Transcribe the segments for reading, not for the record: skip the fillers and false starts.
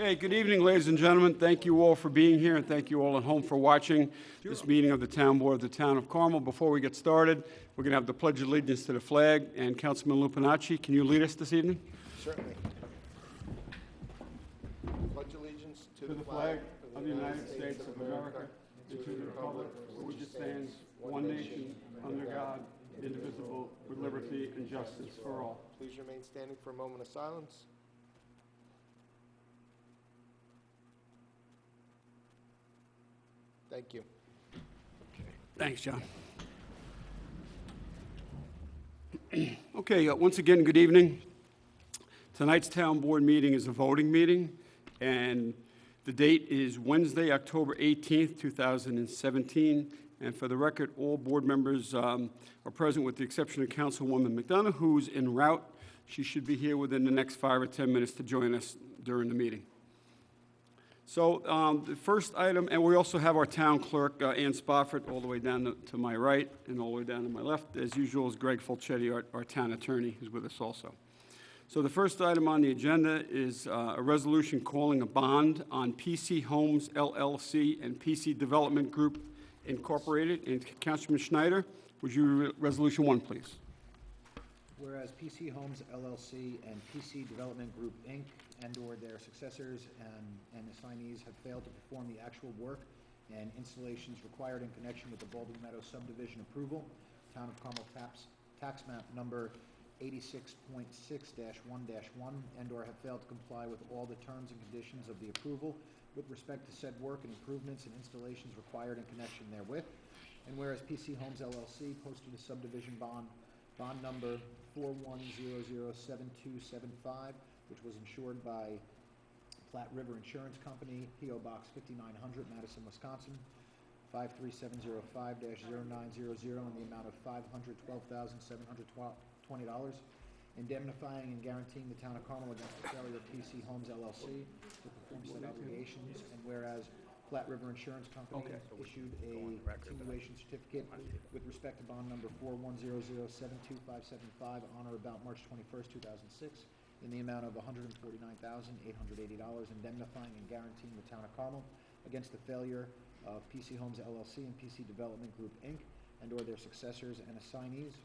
Okay, good evening, ladies and gentlemen. Thank you all for being here, and thank you all at home for watching this meeting of the Town Board of the Town of Carmel. Before we get started, we're going to have the Pledge of Allegiance to the flag, and Councilman Lupinacci, can you lead us this evening? Certainly. Pledge allegiance to the flag of the United States of America and to the republic for which it stands, one nation, under God, indivisible, with liberty and justice for all. Please remain standing for a moment of silence. Thank you. Thanks, John. Okay, once again, good evening. Tonight's Town Board meeting is a voting meeting, and the date is Wednesday, October 18th, 2017. And for the record, all board members are present with the exception of Councilwoman McDonough, who's en route. She should be here within the next 5 or 10 minutes to join us during the meeting. So the first item, and we also have our town clerk, Ann Spofford, all the way down to my right and all the way down to my left. As usual is Greg Fulchetti, our town attorney, who's with us also. So the first item on the agenda is a resolution calling a bond on PC Homes LLC and PC Development Group Incorporated. And Councilman Schneider, would you read Resolution 1, please? Whereas PC Homes LLC and PC Development Group, Inc., and/or their successors and assignees have failed to perform the actual work and installations required in connection with the Baldwin Meadows subdivision approval, Town of Carmel tax map number 86.6-1-1, and/or have failed to comply with all the terms and conditions of the approval with respect to said work and improvements and installations required in connection therewith. And whereas PC Homes LLC posted a subdivision bond number 41007275, which was insured by Platte River Insurance Company, P.O. Box 5900, Madison, Wisconsin, 53705-0900, in the amount of $512,720, indemnifying and guaranteeing the Town of Carmel against the failure of PC Homes LLC to perform said obligations. And whereas Platte River Insurance Company issued a continuation certificate with respect to bond number 4100725575 on or about March 21st, 2006, in the amount of $149,880, indemnifying and guaranteeing the Town of Carmel against the failure of PC Homes LLC and PC Development Group, Inc., and/or their successors and assignees,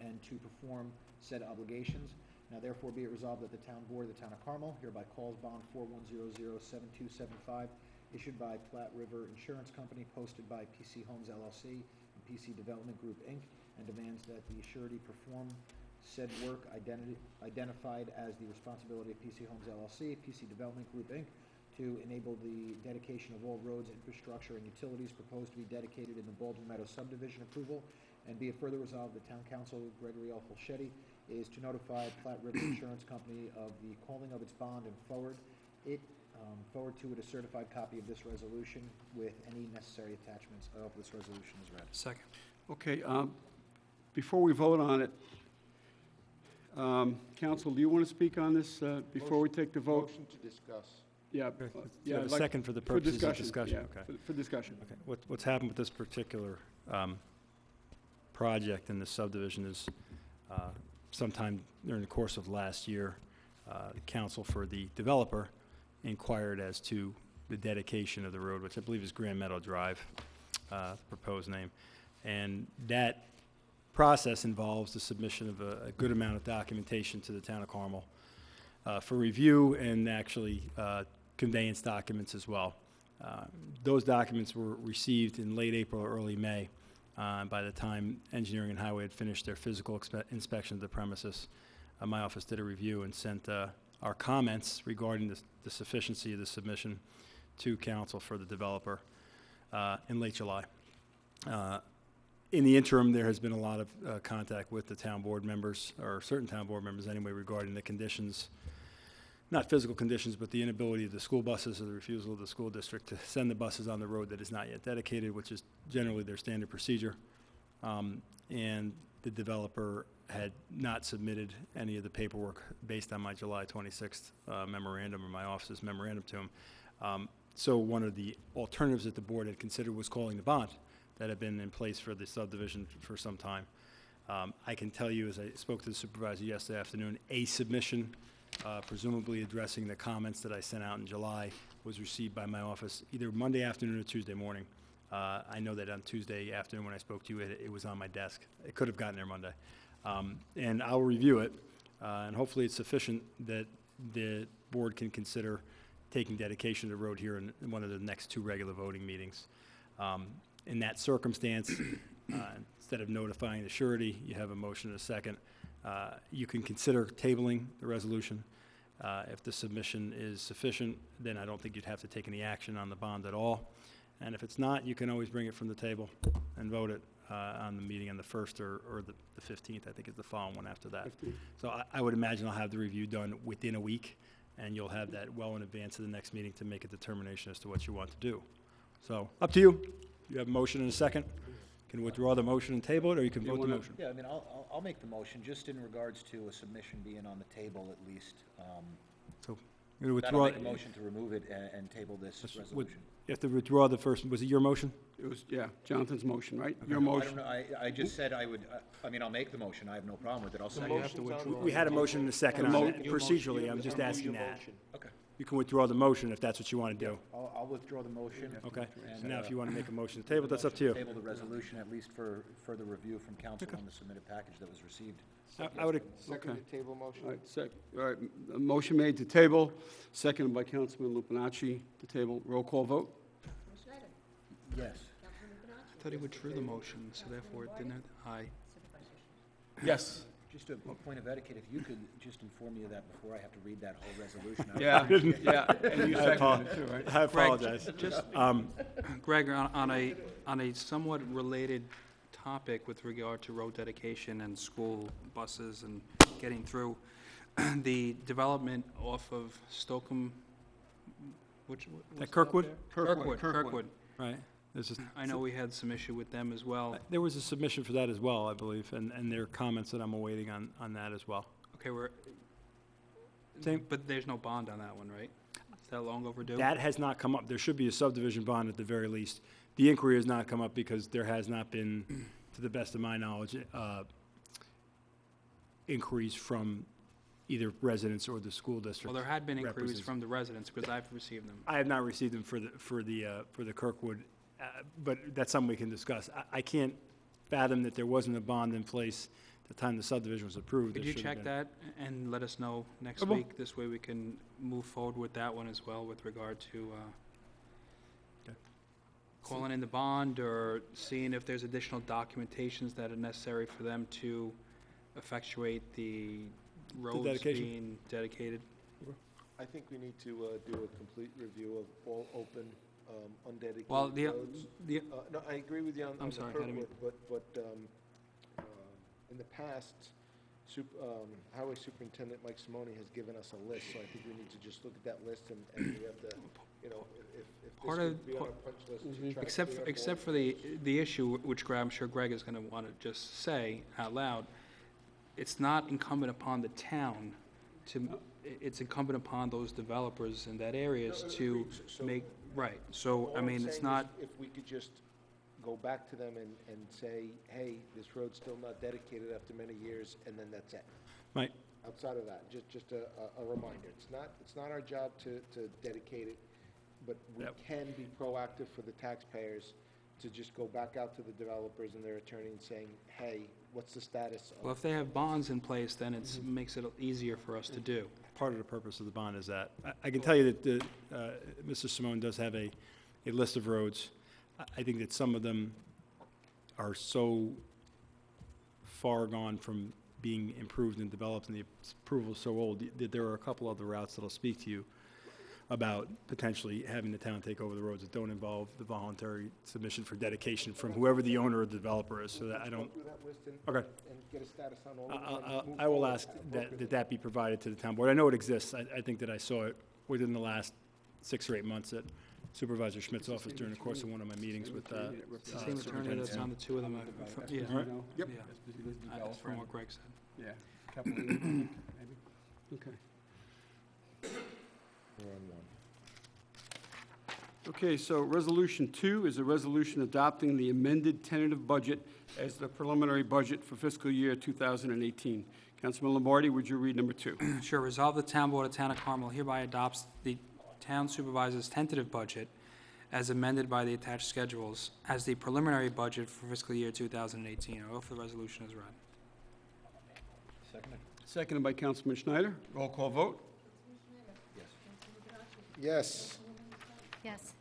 and to perform said obligations. Now, therefore, be it resolved that the Town Board of the Town of Carmel hereby calls bond 41007275, issued by Platte River Insurance Company, posted by PC Homes LLC and PC Development Group, Inc., and demands that the surety perform said work identified as the responsibility of PC Homes LLC, PC Development Group, Inc., to enable the dedication of all roads, infrastructure, and utilities proposed to be dedicated in the Baldwin Meadows subdivision approval. And be it further resolved, the Town Council, Gregory L. Fulchetti, is to notify Platte River Insurance Company of the calling of its bond and forward to it a certified copy of this resolution with any necessary attachments. I hope this resolution is read. Second. Okay, before we vote on it, Council, do you want to speak on this before we take the vote? Motion to discuss. Yeah. You have a second for the purposes of discussion. Yeah, okay. for discussion. Okay. What's happened with this particular project in the subdivision is sometime during the course of last year, the council for the developer inquired as to the dedication of the road, which I believe is Grand Meadow Drive, proposed name. And that process involves the submission of a good amount of documentation to the Town of Carmel for review and actually conveyance documents as well. Those documents were received in late April or early May. By the time Engineering and Highway had finished their physical inspection of the premises, my office did a review and sent our comments regarding the sufficiency of the submission to council for the developer in late July. In the interim, there has been a lot of contact with the town board members, or certain town board members anyway, regarding the conditions, not physical conditions, but the inability of the school buses or the refusal of the school district to send the buses on the road that is not yet dedicated, which is generally their standard procedure. And the developer had not submitted any of the paperwork based on my July 26th memorandum, or my office's memorandum to him. So one of the alternatives that the board had considered was calling the bond that had been in place for the subdivision for some time. I can tell you, as I spoke to the supervisor yesterday afternoon, a submission presumably addressing the comments that I sent out in July, was received by my office either Monday afternoon or Tuesday morning. I know that on Tuesday afternoon when I spoke to you, it was on my desk. It could have gotten there Monday. And I'll review it, and hopefully it's sufficient that the board can consider taking dedication of the road here in one of the next 2 regular voting meetings. In that circumstance, instead of notifying the surety, you have a motion and a second. You can consider tabling the resolution. If the submission is sufficient, then I don't think you'd have to take any action on the bond at all. And if it's not, you can always bring it from the table and vote it on the meeting on the 1st or the 15th, I think is the following one after that. 15th. So I would imagine I'll have the review done within a week, and you'll have that well in advance of the next meeting to make a determination as to what you want to do. So, up to you. You have a motion and a second. You can withdraw the motion and table it, or you can You vote the wanna- motion. Yeah, I mean, I'll make the motion, just in regards to a submission being on the table at least. So, you're going to I'll withdraw. make a motion to remove it and table this Would- resolution. You have to withdraw the first, was it your motion? It was, yeah, Jonathan's motion, right? Your I don't motion. know, I just said I would, I mean, I'll make the motion, I have no problem with it, I'll second it. motion's on We had a motion and a second The on mo- it. Procedurally, I'm just asking that. Motion. Okay, You can withdraw the motion if that's what you want to do. I'll withdraw the motion. Okay? And, So now if you want to make a motion to table, that's up to you. Table the resolution, at least for further review from council on the submitted package that was received. I would, Second to table motion? All right, all right, a motion made to table, seconded by Councilman Lupinacci to table. Roll call vote? Commissioner Evans? Yes. Councilman Bernacchi? I thought he withdrew the motion, so therefore it didn't have, aye. Supervisor Schmidt? Yes. Just a point of etiquette, if you could just inform me of that before I have to read that whole resolution. I would Yeah, yeah, and you I seconded it too, right? I apologize. Just, Greg, on a somewhat related topic with regard to road dedication and school buses and getting through, the development off of Stokeham, what's At Kirkwood? that? Kirkwood. Right. There's a- I know we had some issue with them as well. There was a submission for that as well, I believe, and there are comments that I'm awaiting on that as well. Okay, Same- but there's no bond on that one, right? Is that long overdue? That has not come up. There should be a subdivision bond at the very least. The inquiry has not come up because there has not been, to the best of my knowledge, inquiries from either residents or the school district. Well, there had been inquiries represents- from the residents, because I've received them. I have not received them for the Kirkwood, but that's something we can discuss. I can't fathom that there wasn't a bond in place at the time the subdivision was approved. Could There you should have check been. that and let us know next I will. week? This way we can move forward with that one as well with regard to Okay. calling in the bond or seeing if there's additional documentations that are necessary for them to effectuate the roads dedication. being dedicated. I think we need to do a complete review of all open, undedicated Well, roads. the, No, I agree with you on the sorry, I didn't mean- Kirkwood, but in the past, Highway Superintendent Mike Simone has given us a list, so I think we need to just look at that list and we have to, you know, if this Part would of- be on our punch list to try to except, clear up except all for the issue, which I'm sure Greg is gonna wanna just say out loud, it's not incumbent upon the town to, it's incumbent upon those developers in that areas to So- make, right, so, all I I'm mean, it's saying not, is If we could just go back to them and say, hey, this road's still not dedicated after many years, and then that's it. Right. Outside of that, just a reminder, it's not our job to dedicate it, but we Yep. can be proactive for the taxpayers to just go back out to the developers and their attorney and saying, hey, what's the status well, of? if they have bonds in place, then it makes it easier for us to do. Part of the purpose of the bond is that. I can tell you that Mr. Simone does have a list of roads. I think that some of them are so far gone from being improved and developed, and the approval is so old, that there are a couple other routes that I'll speak to you about potentially having the town take over the roads that don't involve the voluntary submission for dedication from whoever the owner or developer is, so that I don't, Go through that list and okay. get a status on all of them. and move I will forward ask appropriately. that be provided to the town board. I know it exists. I think that I saw it within the last 6 or 8 months at Supervisor Schmidt's office during the course of one of my meetings with It's the same attorney that's on the two of them, yeah, All right. yeah, that's from what Greg said. Yeah. Couple of years, I think, maybe. Okay. We're on one. Okay, so Resolution 2 is a resolution adopting the amended tentative budget as the preliminary budget for fiscal year 2018. Councilman Lombardi, would you read number 2? Sure. Resolve the Town Board of Town of Carmel hereby adopts the Town Supervisor's tentative budget as amended by the attached schedules as the preliminary budget for fiscal year 2018. I offer the resolution as read. Seconded. Seconded by Councilman Schneider. Roll call vote. Yes. Yes.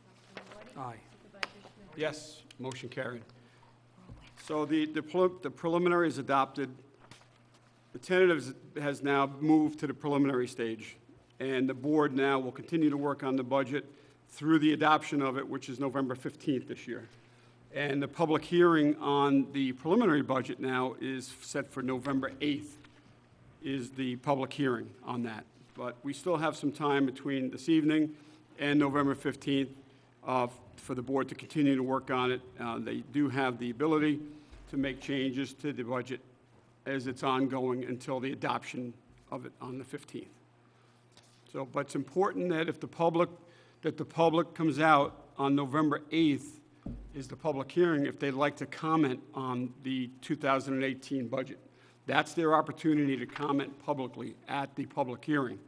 Aye. Yes. Motion carried. So the preliminary is adopted. The tentative has now moved to the preliminary stage, and the board now will continue to work on the budget through the adoption of it, which is November 15th this year. And the public hearing on the preliminary budget now is set for November 8th, is the public hearing on that. But we still have some time between this evening and November 15th for the board to continue to work on it. They do have the ability to make changes to the budget as it's ongoing until the adoption of it on the 15th. So, but it's important that if the public comes out on November 8th is the public hearing, if they'd like to comment on the 2018 budget. That's their opportunity to comment publicly at the public hearing,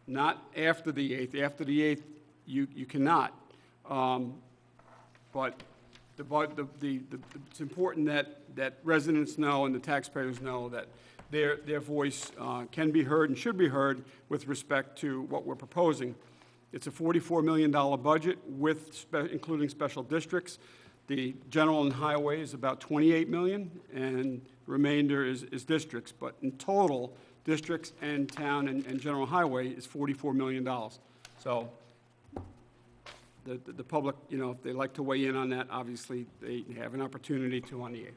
not after the 8th. After the 8th, you cannot. But it's important that residents know and the taxpayers know that their voice can be heard and should be heard with respect to what we're proposing. It's a $44 million budget including special districts. The general and highway is about $28 million, and the remainder is districts. But in total, districts and town and general highway is $44 million. So the public, if they like to weigh in on that, obviously they have an opportunity to on the 8th.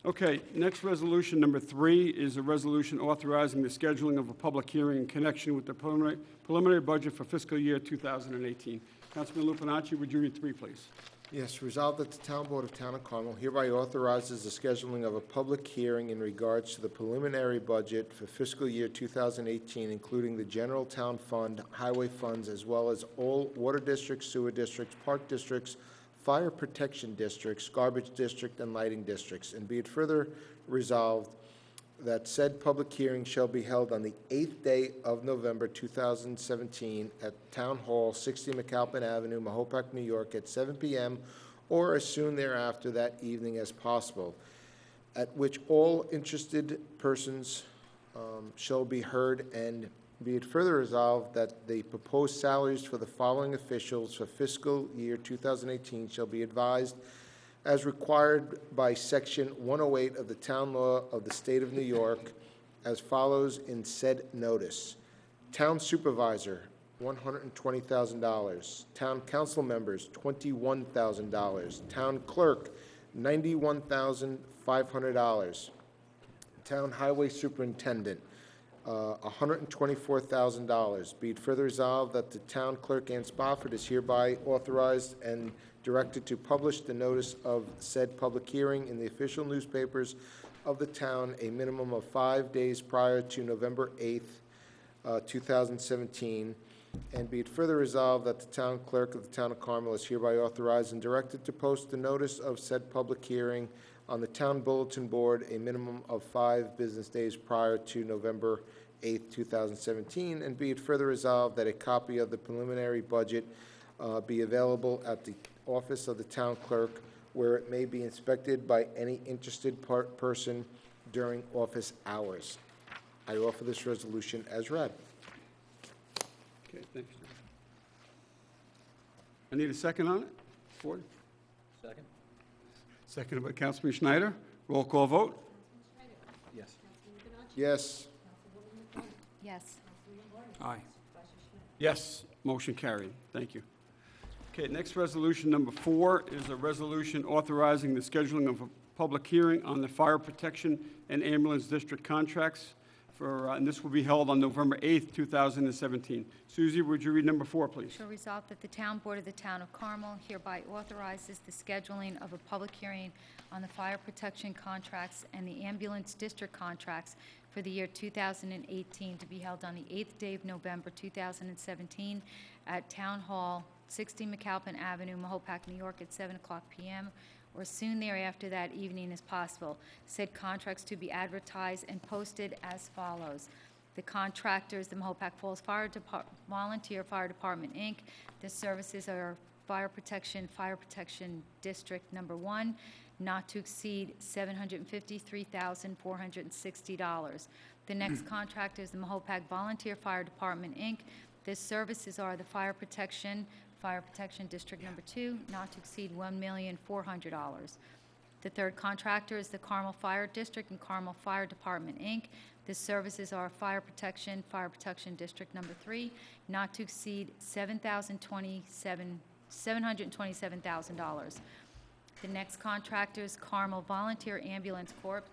Okay, next resolution, number 3, is a resolution authorizing the scheduling of a public hearing in connection with the preliminary budget for fiscal year 2018. Councilman Lupinacci, would you read 3, please? Yes, resolved that the Town Board of Town of Carmel hereby authorizes the scheduling of a public hearing in regards to the preliminary budget for fiscal year 2018, including the general town fund, highway funds, as well as all water districts, sewer districts, park districts, fire protection districts, garbage district, and lighting districts. And be it further resolved that said public hearing shall be held on the 8th day of November 2017 at Town Hall, 60 McAlpin Avenue, Mahopac, New York, at 7 p.m. or as soon thereafter that evening as possible, at which all interested persons shall be heard. And be it further resolved that the proposed salaries for the following officials for fiscal year 2018 shall be advised as required by Section 108 of the Town Law of the State of New York, as follows in said notice. Town Supervisor, $120,000. Town Council Members, $21,000. Town Clerk, $91,500. Town Highway Superintendent, $124,000. Be it further resolved that the Town Clerk Ann Spofford is hereby authorized and directed to publish the notice of said public hearing in the official newspapers of the town a minimum of 5 days prior to November 8th, 2017. And be it further resolved that the Town Clerk of the Town of Carmel is hereby authorized and directed to post the notice of said public hearing on the Town Bulletin Board a minimum of 5 business days prior to November 8th, 2017. And be it further resolved that a copy of the preliminary budget be available at the office of the Town Clerk, where it may be inspected by any interested person during office hours. I offer this resolution as read. Okay, thanks. I need a second on it? Ford? Second? Seconded by Councilman Schneider. Roll call vote. Yes. Yes. Yes. Aye. Yes, motion carried. Thank you. Okay, next resolution, number 4, is a resolution authorizing the scheduling of a public hearing on the fire protection and ambulance district contracts and this will be held on November 8th, 2017. Susie, would you read number 4, please? Shall resolve that the Town Board of the Town of Carmel hereby authorizes the scheduling of a public hearing on the fire protection contracts and the ambulance district contracts for the year 2018 to be held on the 8th day of November 2017 at Town Hall, 60 McAlpin Avenue, Mahopac, New York, at 7 o'clock p.m., or soon thereafter that evening as possible. Said contracts to be advertised and posted as follows. The contractors, the Mahopac Falls Volunteer Fire Department, Inc. The services are Fire Protection District Number 1, not to exceed $753,460. The next contractor is the Mahopac Volunteer Fire Department, Inc. The services are the Fire Protection District Number 2, not to exceed $1,400,000. The third contractor is the Carmel Fire District and Carmel Fire Department, Inc. The services are Fire Protection District Number 3, not to exceed $727,000. The next contractor is Carmel Volunteer Ambulance Corp.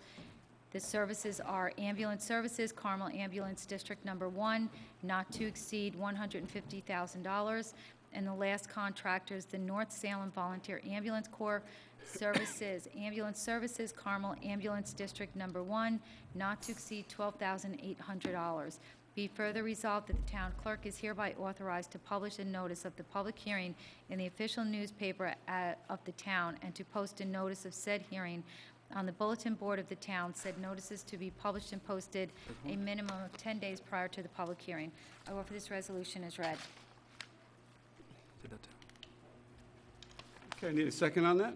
The services are ambulance services, Carmel Ambulance District Number 1, not to exceed $150,000. And the last contractor is the North Salem Volunteer Ambulance Corps. Services, ambulance services, Carmel Ambulance District Number 1, not to exceed $12,800. Be further resolved that the town clerk is hereby authorized to publish a notice of the public hearing in the official newspaper of the town and to post a notice of said hearing on the bulletin board of the town, said notices to be published and posted a minimum of 10 days prior to the public hearing. I offer this resolution as read. Did that too. Okay, need a second on that?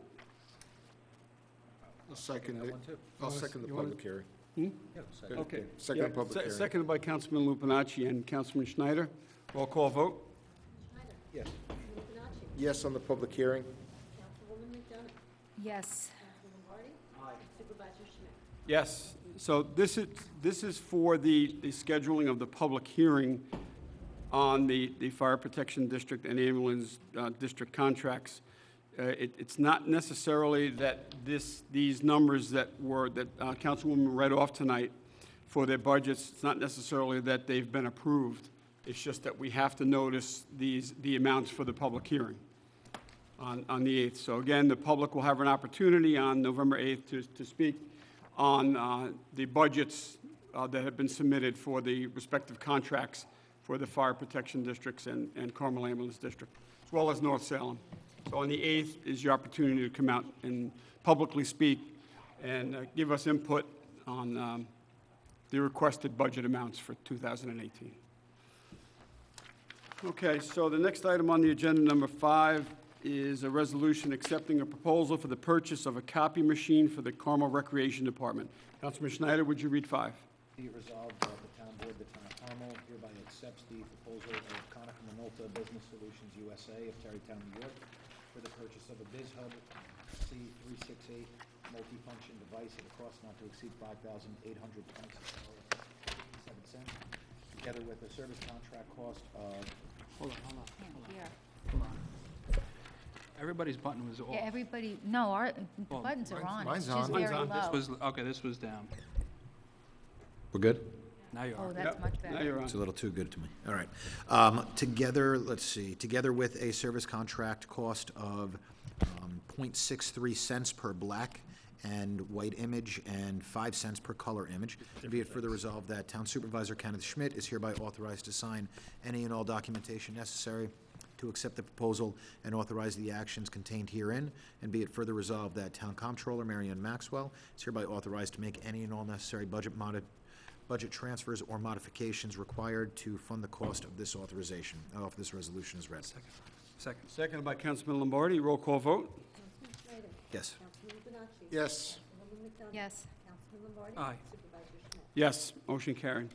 I'll second That it. one, too. I'll second the You want public hearing. Yeah, second. Okay. Second Yeah, public hearing. Seconded by Councilman Lupinacci and Councilman Schneider. Roll call vote? Yes. Yes on the public hearing? Councilwoman McDonough? Yes. Councilman Lombardi? Supervisor Schmidt? Yes. So this is for the scheduling of the public hearing on the Fire Protection District and Ambulance District contracts. It's not necessarily that these numbers that Councilwoman read off tonight for their budgets, it's not necessarily that they've been approved. It's just that we have to notice the amounts for the public hearing on the 8th. So again, the public will have an opportunity on November 8th to speak on the budgets that have been submitted for the respective contracts for the Fire Protection Districts and Carmel Ambulance District, as well as North Salem. So on the 8th is your opportunity to come out and publicly speak and give us input on the requested budget amounts for 2018. Okay, so the next item on the agenda, number 5, is a resolution accepting a proposal for the purchase of a copy machine for the Carmel Recreation Department. Councilman Schneider, would you read 5? Be it resolved that the town board of the town of Carmel hereby accepts the proposal of Konica Minolta Business Solutions USA of Tarrytown, New York, for the purchase of a BizHub C368 multifunction device at a cost not to exceed $5,826.57, together with a service contract cost of Hold on. Can't hear. Hold on. Everybody's button was off. Yeah, everybody, no, the Well, buttons are on. mine's It's just on. very Mine's on. This low. was, this was down. We're good? Now you Oh, are. that's much Now better. you're on. It's a little too good to me. All right. Together, let's see, together with a service contract cost of 0.63 cents per black and white image and 5 cents per color image. Be it further resolved that Town Supervisor Kenneth Schmidt is hereby authorized to sign any and all documentation necessary to accept the proposal and authorize the actions contained herein. And be it further resolved that Town Comptroller Marianne Maxwell is hereby authorized to make any and all necessary budget transfers or modifications required to fund the cost of this authorization. I offer this resolution as read. Second. Seconded by Councilman Lombardi. Roll call vote? Councilman Schneider? Yes. Councilman Lupinacci? Yes. Councilwoman McDonough? Yes. Councilman Lombardi? Aye. Supervisor Schmidt? Yes, motion carried.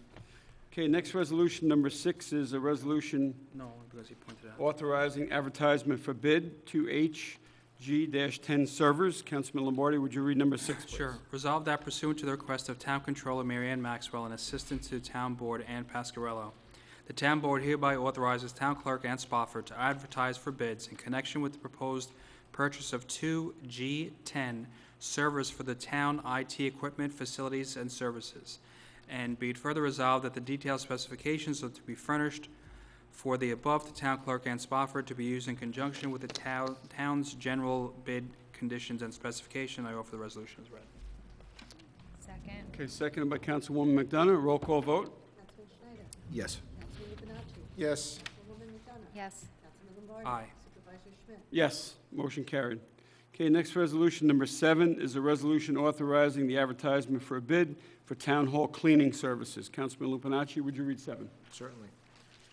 Okay, next resolution, number 6, is a resolution No, because he pointed out. authorizing advertisement for bid to HG-10 servers. Councilman Lombardi, would you read number 6, please? Sure. Resolved that pursuant to the request of Town Controller Marianne Maxwell and Assistant to Town Board Ann Pasquarello, the Town Board hereby authorizes Town Clerk Ann Spofford to advertise for bids in connection with the proposed purchase of 2 G10 servers for the town IT equipment, facilities, and services. And be it further resolved that the detailed specifications are to be furnished for the above to Town Clerk Ann Spofford to be used in conjunction with the town's general bid conditions and specification. I offer the resolution as read. Second. Okay, seconded by Councilwoman McDonough. Roll call vote? Councilman Schneider? Yes. Councilman Lupinacci? Yes. Councilwoman McDonough? Yes. Councilman Lombardi? Aye. Supervisor Schmidt? Yes, motion carried. Okay, next resolution, number 7, is a resolution authorizing the advertisement for a bid for town hall cleaning services. Councilman Lupinacci, would you read 7? Certainly.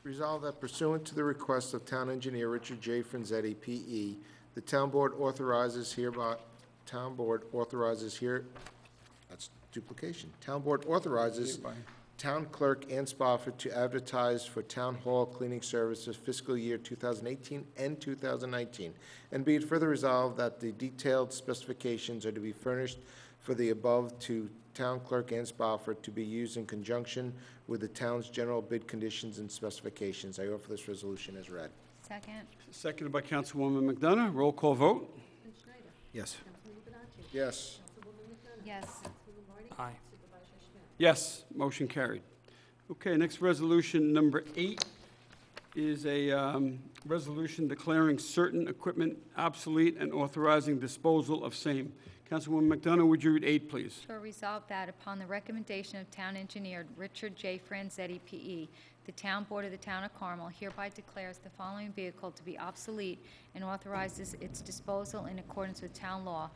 Resolved that pursuant to the request of Town Engineer Richard J. Franzetti, P.E., the Town Board authorizes that's duplication. Town Board authorizes Town Clerk Ann Spofford to advertise for Town Hall cleaning services fiscal year 2018 and 2019. And be it further resolved that the detailed specifications are to be furnished for the above to Town Clerk Ann Spofford to be used in conjunction with the town's general bid conditions and specifications. I offer this resolution as read. Second. Seconded by Councilwoman McDonough. Roll call vote. Councilman Schneider. Yes. Councilman Lupinacci. Yes. Councilwoman McDonough. Yes. Councilman Lombardi. Aye. Supervisor Schmidt. Yes, motion carried. Okay, next resolution, number 8, is a resolution declaring certain equipment obsolete and authorizing disposal of same. Councilwoman McDonough, would you read 8, please? Sure, resolved that upon the recommendation of Town Engineer Richard J. Franzetti, P.E., the Town Board of the Town of Carmel hereby declares the following vehicle to be obsolete and authorizes its disposal in accordance with town law,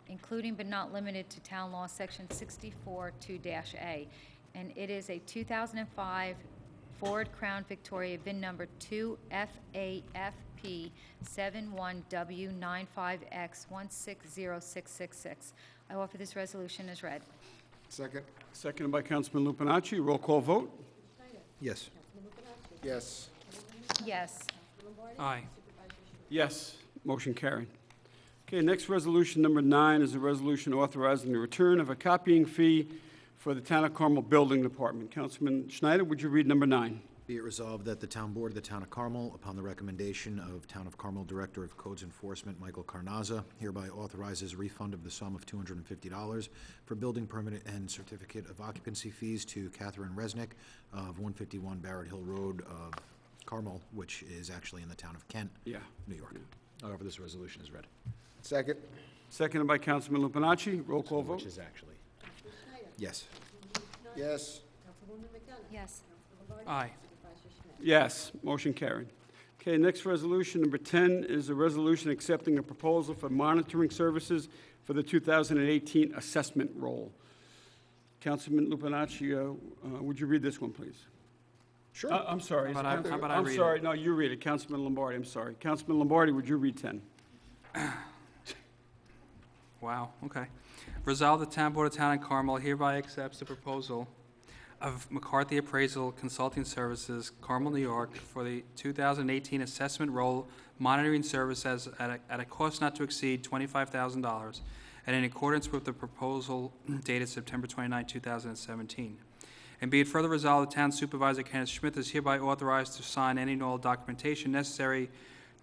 including but not limited to Town Law Section 64-2-A. And it is a 2005 Ford Crown Victoria, VIN number 2FAFP71W95X160666. I offer this resolution as read. Second? Seconded by Councilman Lupinacci. Roll call vote. Schneider. Yes. Councilman Lupinacci. Yes. Yes. Councilman Lombardi. Aye. Supervisor Schmidt. Yes, motion carried. Okay, next resolution, number 9, is a resolution authorizing the return of a copying fee for the Town of Carmel Building Department. Councilman Schneider, would you read number 9? Be it resolved that the Town Board of the Town of Carmel, upon the recommendation of Town of Carmel Director of Codes Enforcement Michael Carnazza, hereby authorizes a refund of the sum of $250 for building permit and certificate of occupancy fees to Catherine Resnick of 151 Barrett Hill Road of Carmel, which is actually in the town of Kent, Yeah. New York. I offer this resolution as read. Second? Seconded by Councilman Lupinacci. Roll call Which vote. is actually, Councilman Schneider. yes. Councilman Lupinacci. Yes. Councilwoman McDonough. Yes. Councilman Lombardi. Aye. Supervisor Schmidt. Yes, motion carried. Okay, next resolution, number 10, is a resolution accepting a proposal for monitoring services for the 2018 assessment roll. Councilman Lupinacci, would you read this one, please? Sure. I'm sorry. How about I I'm read it? sorry, no, you read it. Councilman Lombardi, I'm sorry. Councilman Lombardi, would you read 10? Wow, okay. Resolved, the Town Board of Town of Carmel hereby accepts the proposal of McCarthy Appraisal Consulting Services, Carmel, New York, for the 2018 assessment roll monitoring service at a cost not to exceed $25,000, and in accordance with the proposal dated September 29, 2017. And be it further resolved, the Town Supervisor Kenneth Schmidt is hereby authorized to sign any and all documentation necessary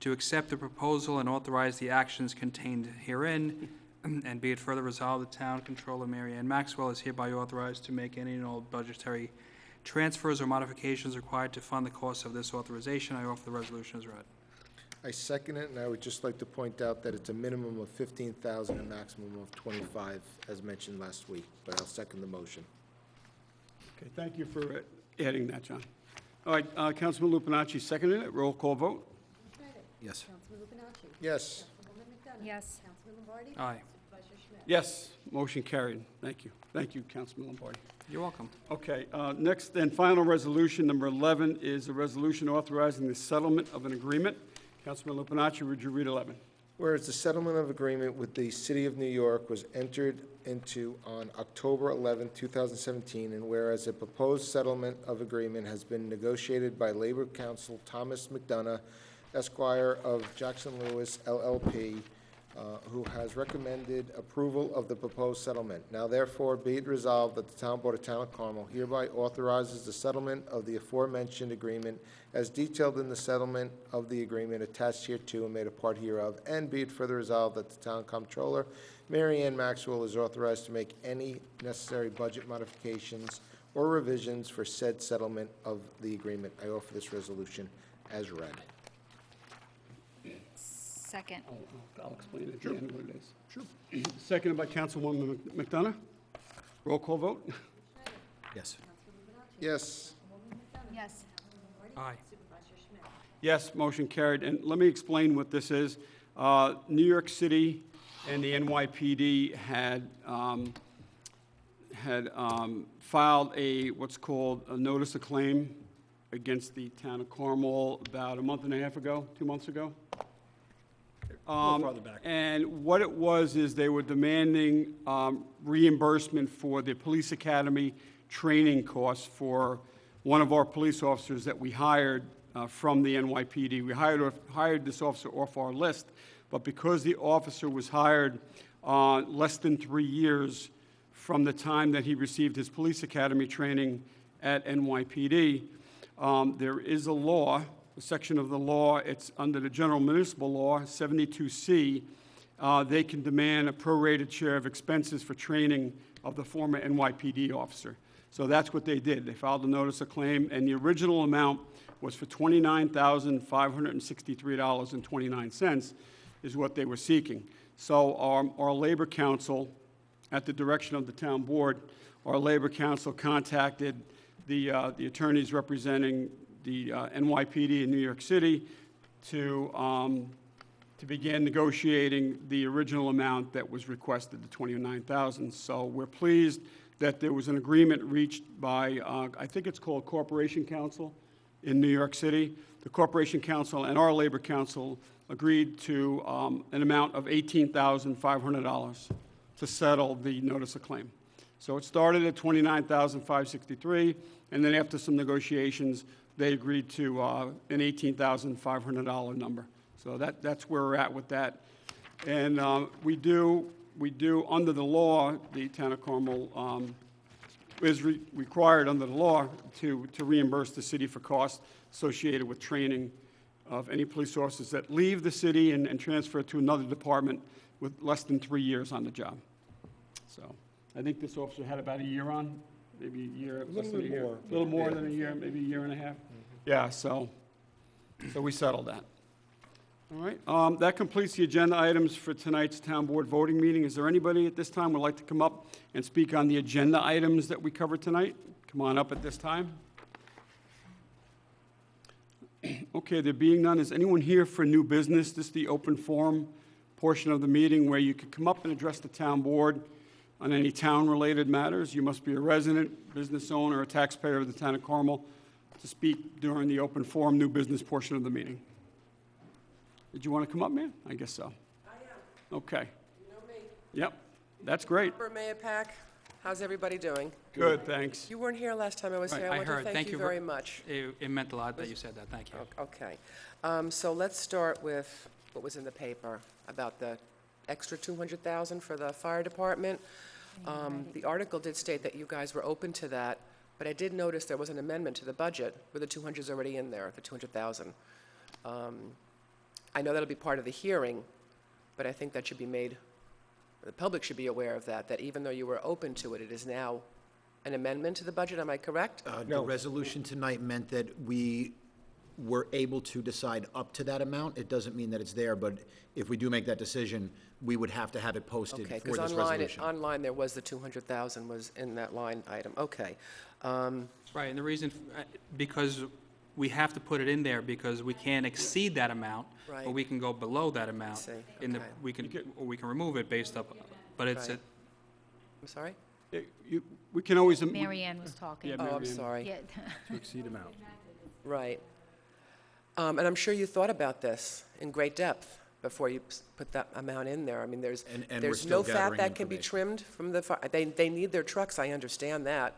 to accept the proposal and authorize the actions contained herein. And be it further resolved, the Town Controller Mary Ann Maxwell is hereby authorized to make any and all budgetary transfers or modifications required to fund the costs of this authorization. I offer the resolution as read. I second it, and I would just like to point out that it's a minimum of 15,000, a maximum of 25, as mentioned last week, but I'll second the motion. Okay, thank you for adding that, John. All right, Councilman Lupinacci seconded it. Roll call vote. Councilman Schneider. Yes. Councilman Lupinacci. Yes. Councilwoman McDonough. Yes. Councilman Lombardi. Aye. Supervisor Schmidt. Yes, motion carried. Thank you. Thank you, Councilman Lombardi. You're welcome. Okay, next and final resolution, number 11, is a resolution authorizing the settlement of an agreement. Councilman Lupinacci, would you read 11? Whereas the settlement of agreement with the City of New York was entered into on October 11, 2017, and whereas a proposed settlement of agreement has been negotiated by Labor Counsel Thomas McDonough, Esquire of Jackson Lewis LLP, who has recommended approval of the proposed settlement. Now therefore be it resolved that the Town Board of Town of Carmel hereby authorizes the settlement of the aforementioned agreement as detailed in the settlement of the agreement attached hereto and made a part hereof, and be it further resolved that the Town Comptroller, Mary Ann Maxwell, is authorized to make any necessary budget modifications or revisions for said settlement of the agreement. I offer this resolution as read. Second. I'll explain at the end what it is. Sure. Seconded by Councilwoman McDonough. Roll call vote. Yes. Yes. Yes. Aye. Supervisor Schmidt. Yes, motion carried. And let me explain what this is. New York City and the NYPD had filed what's called a notice of claim against the town of Carmel about a month and a half ago, 2 months ago. farther back. And what it was is they were demanding reimbursement for the police academy training costs for one of our police officers that we hired from the NYPD. We hired this officer off our list, but because the officer was hired less than 3 years from the time that he received his police academy training at NYPD, there is a law, a section of the law, it's under the general municipal law, 72C, they can demand a prorated share of expenses for training of the former NYPD officer. So that's what they did. They filed a notice of claim, and the original amount was for $29,563.29 is what they were seeking. So our Labor Council, at the direction of the town board, our Labor Council contacted the attorneys representing the NYPD in New York City to begin negotiating the original amount that was requested, the $29,000. So we're pleased that there was an agreement reached by, I think it's called Corporation Council in New York City. The Corporation Council and our Labor Council agreed to an amount of $18,500 to settle the notice of claim. So it started at $29,563, and then after some negotiations, they agreed to an $18,500 number. So that's where we're at with that. And we do, under the law, the town of Carmel is required under the law to reimburse the city for costs associated with training of any police officers that leave the city and transfer to another department with less than 3 years on the job. So I think this officer had about a year on, maybe a year, less than a year. more. A little more than a year, maybe a year and a half. Yeah, so we settled that. All right, that completes the agenda items for tonight's town board voting meeting. Is there anybody at this time who would like to come up and speak on the agenda items that we covered tonight? Come on up at this time. Okay, there being none, is anyone here for new business? This is the open forum portion of the meeting where you could come up and address the town board on any town-related matters. You must be a resident, business owner, or taxpayer of the town of Carmel to speak during the open forum new business portion of the meeting. Did you want to come up, man? I guess so. I am. Okay. You know me. Yep, that's great. Upper Mayapack, how's everybody doing? Good, thanks. You weren't here last time I was Right, here. I I want heard. to thank you very much. It meant a lot that you said that, thank you. Okay. So let's start with what was in the paper about the extra $200,000 for the fire department. The article did state that you guys were open to that, but I did notice there was an amendment to the budget where the 200 is already in there, the 200,000. I know that'll be part of the hearing, but I think that should be made, the public should be aware of that even though you were open to it, it is now an amendment to the budget, am I correct? The resolution tonight meant that we were able to decide up to that amount. It doesn't mean that it's there, but if we do make that decision, we would have to have it posted Okay, for this because resolution. online there was the 200,000 was in that line item, okay. Right, and the reason, because we have to put it in there because we can't exceed that amount, Right. or we can go below that amount. see, In the, okay. we can remove it based up, but it's, Right. I'm sorry? We can always. Mary Ann was talking. Yeah, Oh, Mary I'm Ann. sorry. Yeah. To exceed amount. Right. And I'm sure you thought about this in great depth before you put that amount in there. I mean, there's And we're still no fat gathering that can be information. trimmed from the, they need their trucks, I understand that.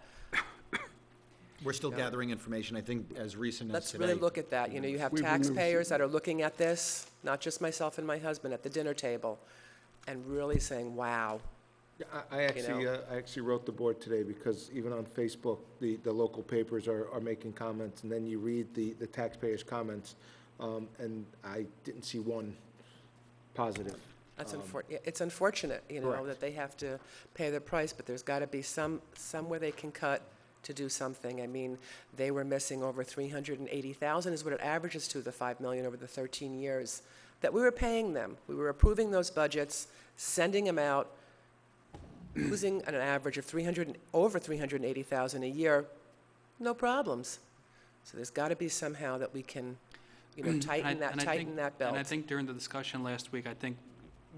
We're still gathering information, I think, as recent as Let's today. really look at that. You know, you have We've removed- taxpayers that are looking at this, not just myself and my husband at the dinner table, and really saying, wow. Yeah, I actually wrote the board today because even on Facebook, the local papers are making comments, and then you read the taxpayers' comments, and I didn't see one positive. That's it's unfortunate, you know, Correct. that they have to pay the price, but there's got to be somewhere they can cut to do something. I mean, they were missing over 380,000 is what it averages to, the 5 million over the 13 years that we were paying them. We were approving those budgets, sending them out, losing an average of over 380,000 a year, no problems. So there's got to be somehow that we can, you know, tighten that And I belt. think during the discussion last week, I think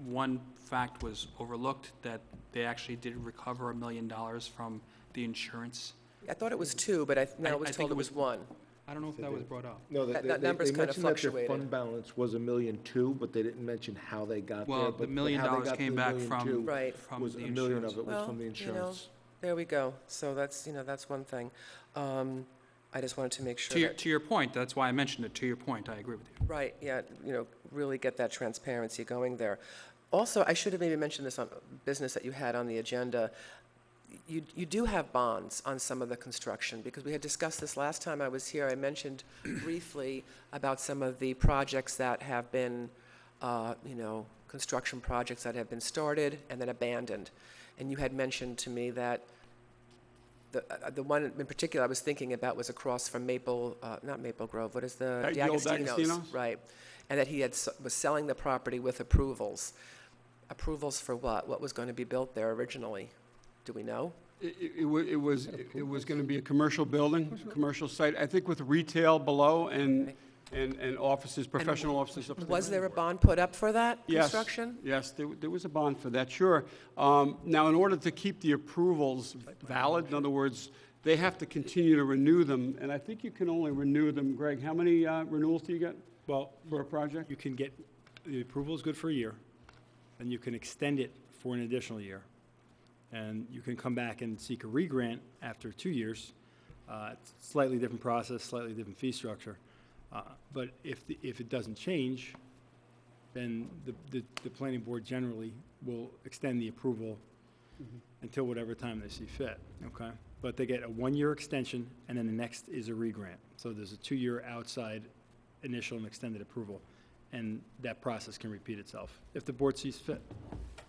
one fact was overlooked, that they actually did recover $1 million from the insurance. I thought it was 2, but now I was I think told it it was was- 1. I don't know if that was brought up. No, That number's they kinda mentioned that their fluctuated. fund balance was $1.2 million, but they didn't mention how they got there. Well, but the $1 million how they got to came the back 1.2 from, million Right. from was the $1 million insurance. of it was Well, from the insurance. There we go. So that's, that's one thing. I just wanted to make sure that. To your point, that's why I mentioned it, to your point, I agree with you. Right, yeah, really get that transparency going there. Also, I should have maybe mentioned this on business that you had on the agenda. You do have bonds on some of the construction, because we had discussed this last time I was here. I mentioned briefly about some of the projects that have been, construction projects that have been started and then abandoned. And you had mentioned to me that the one in particular I was thinking about was across from not Maple Grove, what is the? The old D'Agostino's? Right. And that he was selling the property with approvals. Approvals for what? What was going to be built there originally? Do we know? It was going to be a commercial building, commercial site, I think with retail below and offices, professional offices up to the Was there a ground. bond put up for that Yes, construction? yes, there was a bond for that, sure. Now, in order to keep the approvals valid, in other words, they have to continue to renew them, and I think you can only renew them, Greg, how many renewals do you get Well, for a project? you can get, the approval is good for a year, and you can extend it for an additional year. And you can come back and seek a re-grant after 2 years. It's a slightly different process, slightly different fee structure. But if it doesn't change, then the planning board generally will extend the approval until whatever time they see fit, okay? But they get a 1-year extension, and then the next is a re-grant. So there's a 2-year outside initial and extended approval, and that process can repeat itself if the board sees fit.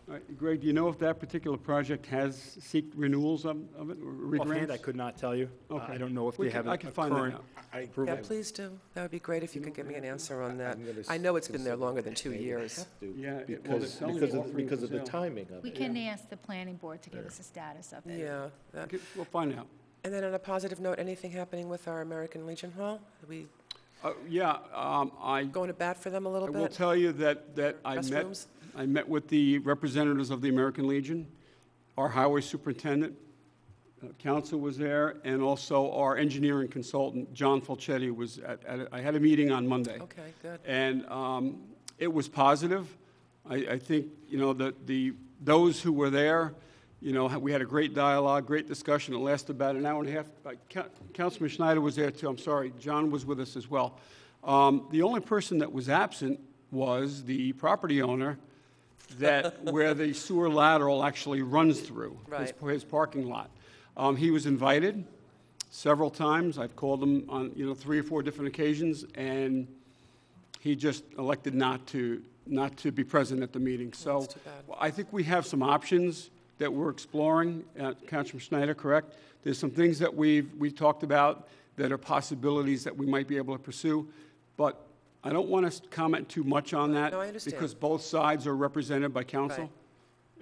All right, Greg, do you know if that particular project has seek renewals of it, or Offhand, re-grants? I could not tell you. Okay. I don't know if We they can- have I a can find that current out. approval. Yeah, please do. That would be great if you could give me an answer on that. I'm gonna I know it's been there consider longer than 2 years. Yeah, well, Because, it's only because offering of the for sale. timing of We it. can ask the planning board to give us a status of it. Yeah. that- Okay, we'll find out. And then on a positive note, anything happening with our American Legion Hall? Are we Yeah, I going to bat for them a I little will bit? tell you that Restrooms? I met with the representatives of the American Legion, our highway superintendent, council was there, and also our engineering consultant, John Falchetti, was I had a meeting on Monday. Okay, good. And it was positive. I think, those who were there, we had a great dialogue, great discussion. It lasted about an hour and a half. Councilman Schneider was there too, I'm sorry. John was with us as well. The only person that was absent was the property owner where the sewer lateral actually runs through, his parking lot. He was invited several times. I've called him on, 3 or 4 different occasions, and he just elected not to be present at the meeting. So That's too bad. I think we have some options that we're exploring. Councilman Schneider, correct? There's some things that we've talked about that are possibilities that we might be able to pursue, but I don't want to comment too much on that. No, I understand. Because both sides are represented by counsel.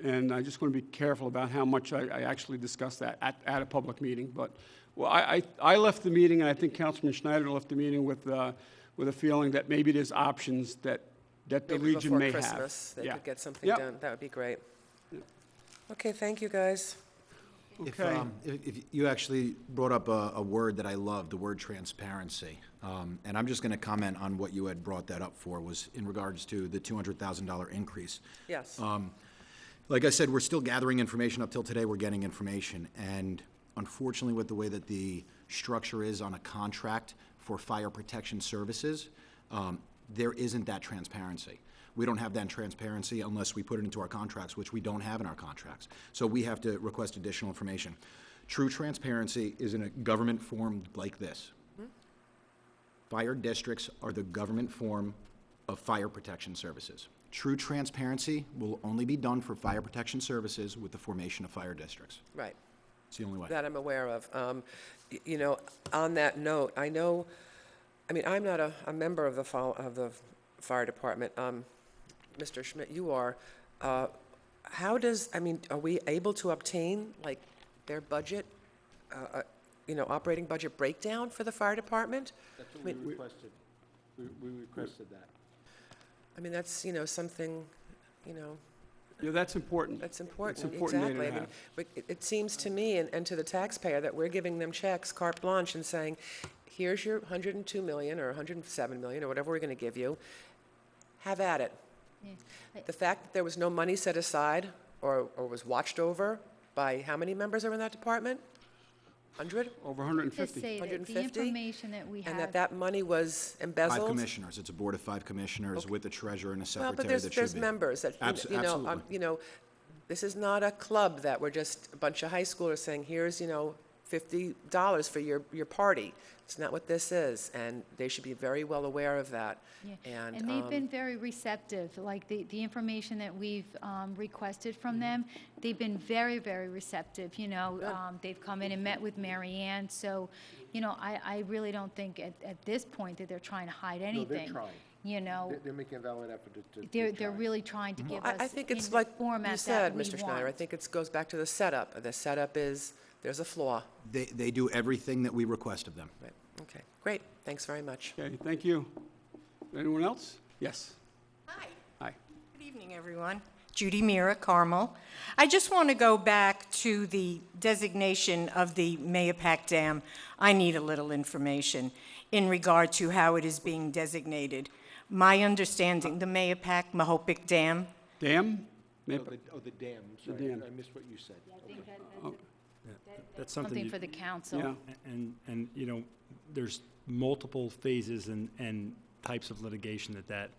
And I just want to be careful about how much I actually discuss that at a public meeting. But, well, I left the meeting, and I think Councilman Schneider left the meeting with a feeling that maybe there's options that the Maybe Legion may before have. Christmas, they Yeah. could get something Yep. done. That would be great. Okay, thank you, guys. Okay. If you actually brought up a word that I love, the word transparency. And I'm just going to comment on what you had brought that up for, was in regards to the $200,000 increase. Yes. Like I said, we're still gathering information. Up till today, we're getting information. And unfortunately, with the way that the structure is on a contract for fire protection services, there isn't that transparency. We don't have that transparency unless we put it into our contracts, which we don't have in our contracts. So we have to request additional information. True transparency is in a government form like this. Fire districts are the government form of fire protection services. True transparency will only be done for fire protection services with the formation of fire districts. Right. It's the only way. That I'm aware of. On that note, I'm not a member of the fire department. Mr. Schmidt, you are. Are we able to obtain, like, their budget, operating budget breakdown for the fire department? That's what we requested. We requested that. I mean, that's, something, you know, Yeah, that's important. that's important, It's important data exactly. to I mean, but it seems to me and to the taxpayer that we're giving them checks carte blanche and saying, here's your 102 million or 107 million or whatever we're going to give you. Have at it. Yeah. The fact that there was no money set aside or was watched over by how many members are in that department? 100? Over Just 150. say that the 150? information that we And have. that money was Five embezzled? commissioners, it's a board of 5 commissioners with a treasurer and a Well, but secretary that should be. there's members that, Absolutely. you know, this is not a club that we're just a bunch of high schoolers saying, here's, you know, $50 for your party. It's not what this is, and they should be very well aware of that. Yeah, And, and they've been very receptive, like the information that we've requested from them, they've been very, very receptive, you know. They've come in and met with Mary Ann, so, you know, I really don't think at this point that they're trying to hide anything. trying. You know, They're making a valid effort to they're try. really trying to give us I think in it's the like format you that said, we Mr. Schneider, I want. think it goes back to the setup. The setup is, there's a flaw. They do everything that we request of them. Right, okay, great, thanks very much. Okay, thank you. Anyone else? Yes. Hi. Hi. Good evening, everyone. Judy Mira, Carmel. I just want to go back to the designation of the Mayapack Dam. I need a little information in regard to how it is being designated. My understanding, the Mayapack Mahopic Dam, Dam? Oh, the dam, sorry, dam. I missed what you said. That's something Something you- for the council. Yeah. And, you know, there's multiple phases and types of litigation that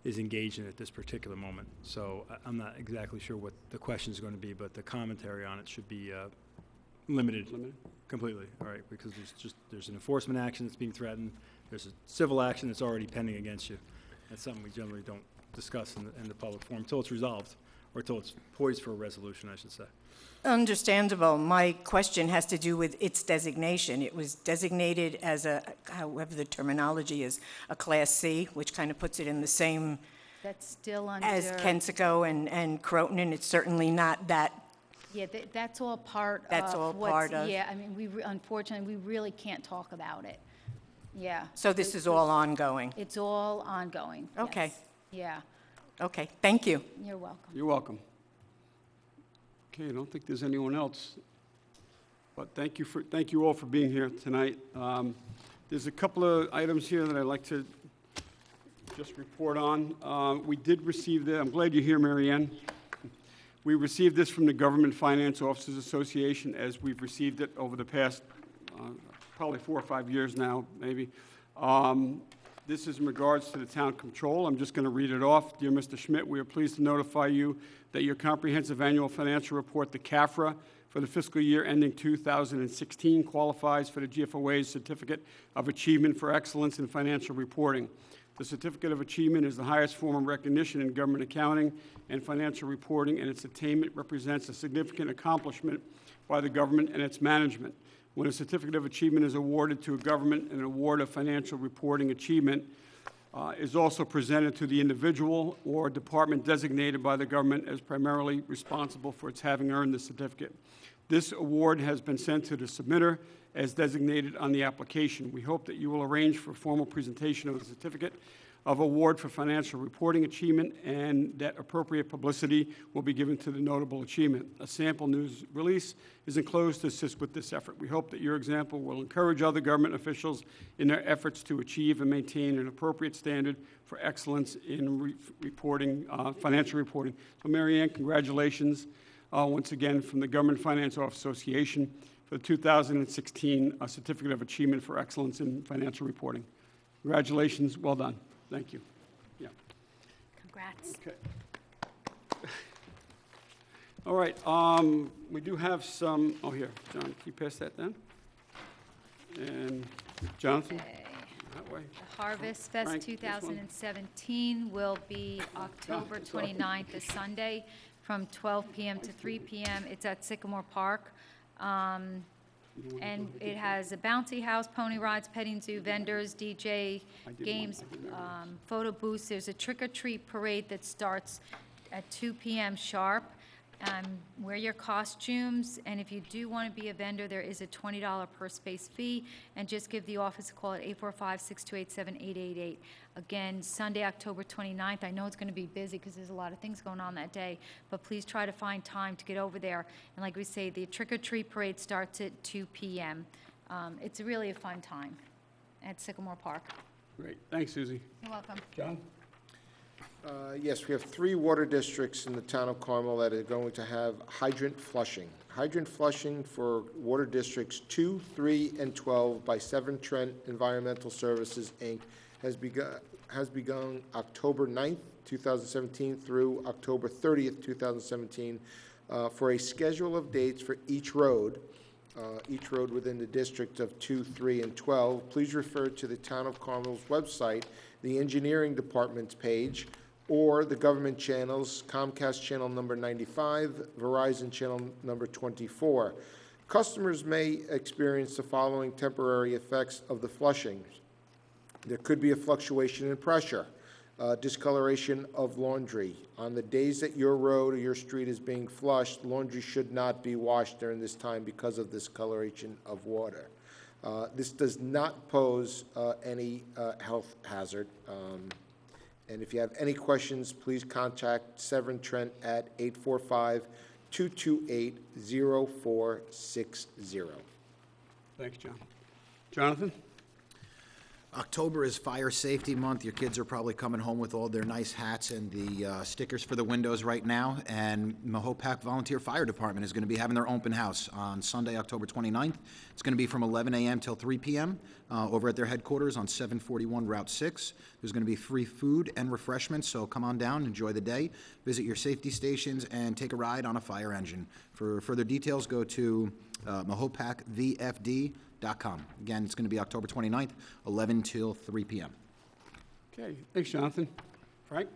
is engaged in at this particular moment. So I'm not exactly sure what the question is going to be, but the commentary on it should be limited completely, all right? Because there's an enforcement action that's being threatened, there's a civil action that's already pending against you. That's something we generally don't discuss in the public forum until it's resolved, or until it's poised for a resolution, I should say. understandable. My question has to do with its designation. It was designated as however the terminology is, a Class C, which kind of puts it in the same That's still under. as Kensico and Croton, and it's certainly not that. Yeah, that's all part of. That's all what's- part of- Yeah, I mean, unfortunately, we really can't talk about it. Yeah. So this is all ongoing? It's all ongoing. Okay. yes. Yeah, Okay, thank you. you're welcome. You're welcome. Okay, I don't think there's anyone else. But thank you all for being here tonight. There's a couple of items here that I'd like to just report on. We did receive I'm glad you're here, Mary Ann. We received this from the Government Finance Officers Association, as we've received it over the past probably 4 or 5 years now, maybe. This is in regards to the town control. I'm just going to read it off. Dear Mr. Schmidt, we are pleased to notify you that your comprehensive annual financial report, the CAFRA, for the fiscal year ending 2016 qualifies for the GFOA's Certificate of Achievement for Excellence in Financial Reporting. The Certificate of Achievement is the highest form of recognition in government accounting and financial reporting, and its attainment represents a significant accomplishment by the government and its management. When a Certificate of Achievement is awarded to a government, an award of financial reporting achievement is also presented to the individual or department designated by the government as primarily responsible for its having earned the certificate. This award has been sent to the submitter as designated on the application. We hope that you will arrange for a formal presentation of the certificate of award for financial reporting achievement, and that appropriate publicity will be given to the notable achievement. A sample news release is enclosed to assist with this effort. We hope that your example will encourage other government officials in their efforts to achieve and maintain an appropriate standard for excellence in reporting, financial reporting. So, Mary Ann, congratulations once again from the Government Finance Officers Association for the 2016 Certificate of Achievement for Excellence in Financial Reporting. Congratulations, well done. Thank you. Yeah. Congrats. Okay. All right, we do have some, here, John, can you pass that down? And Jonathan, that way. The Harvest Fest Frank, this one. 2017 will be October 29th, a Sunday, from 12 p.m. to 3 p.m. It's at Sycamore Park. And it has a bouncy house, pony rides, petting zoo, vendors, DJ, games, photo booths. There's a trick-or-treat parade that starts at 2 p.m. sharp. Wear your costumes, and if you do want to be a vendor, there is a $20 per space fee, and just give the office a call at 845-628-7888. Again, Sunday, October 29th. I know it's going to be busy because there's a lot of things going on that day, but please try to find time to get over there. And like we say, the trick-or-treat parade starts at 2 p.m. It's really a fun time at Sycamore Park. Great. Thanks, Susie. You're welcome. John? Yes, we have 3 water districts in the town of Carmel that are going to have hydrant flushing. Hydrant flushing for water districts 2, 3, and 12 by Severn Trent Environmental Services, Inc. has begun October 9th, 2017 through October 30th, 2017, for a schedule of dates for each road within the district of 2, 3, and 12. Please refer to the Town of Carmel's website, the Engineering Department's page, or the government channels, Comcast channel number 95, Verizon channel number 24. Customers may experience the following temporary effects of the flushing. There could be a fluctuation in pressure, discoloration of laundry. On the days that your road or your street is being flushed, laundry should not be washed during this time because of discoloration of water. This does not pose any health hazard. And if you have any questions, please contact Severn Trent at 845-228-0460. Thanks, John. Jonathan? October is Fire Safety Month. Your kids are probably coming home with all their nice hats and the stickers for the windows right now. And Mahopac Volunteer Fire Department is going to be having their open house on Sunday, October 29th. It's going to be from 11 a.m. till 3 p.m. Over at their headquarters on 741 Route 6. There's going to be free food and refreshments, so come on down, enjoy the day, visit your safety stations, and take a ride on a fire engine. For further details, go to mahopacvfd.com. Again, it's going to be October 29th, 11 till 3 p.m. Okay, thanks, Jonathan. Frank?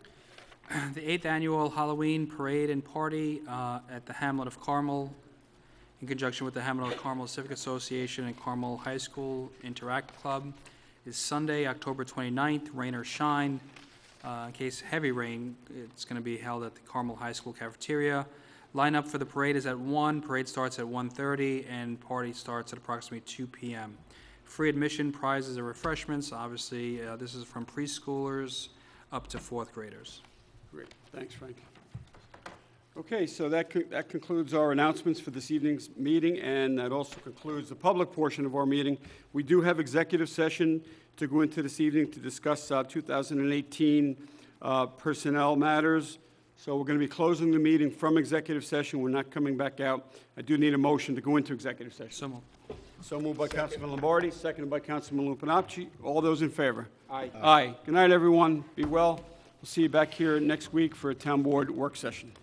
The 8th Annual Halloween Parade and Party at the Hamlet of Carmel, in conjunction with the Hamlet of Carmel Civic Association and Carmel High School Interact Club, is Sunday, October 29th, rain or shine. In case heavy rain, it's going to be held at the Carmel High School cafeteria. Lineup for the parade is at 1, parade starts at 1:30, and party starts at approximately 2 p.m. Free admission, prizes, and refreshments. Obviously, this is from preschoolers up to 4th graders. Great, thanks, Frank. Okay, so that concludes our announcements for this evening's meeting, and that also concludes the public portion of our meeting. We do have executive session to go into this evening to discuss 2018 personnel matters. So we're going to be closing the meeting from executive session. We're not coming back out. I do need a motion to go into executive session. So moved. So moved by Councilman Lombardi, seconded by Councilman Lupinacci. All those in favor? Aye. Aye. Good night, everyone. Be well. We'll see you back here next week for a town board work session.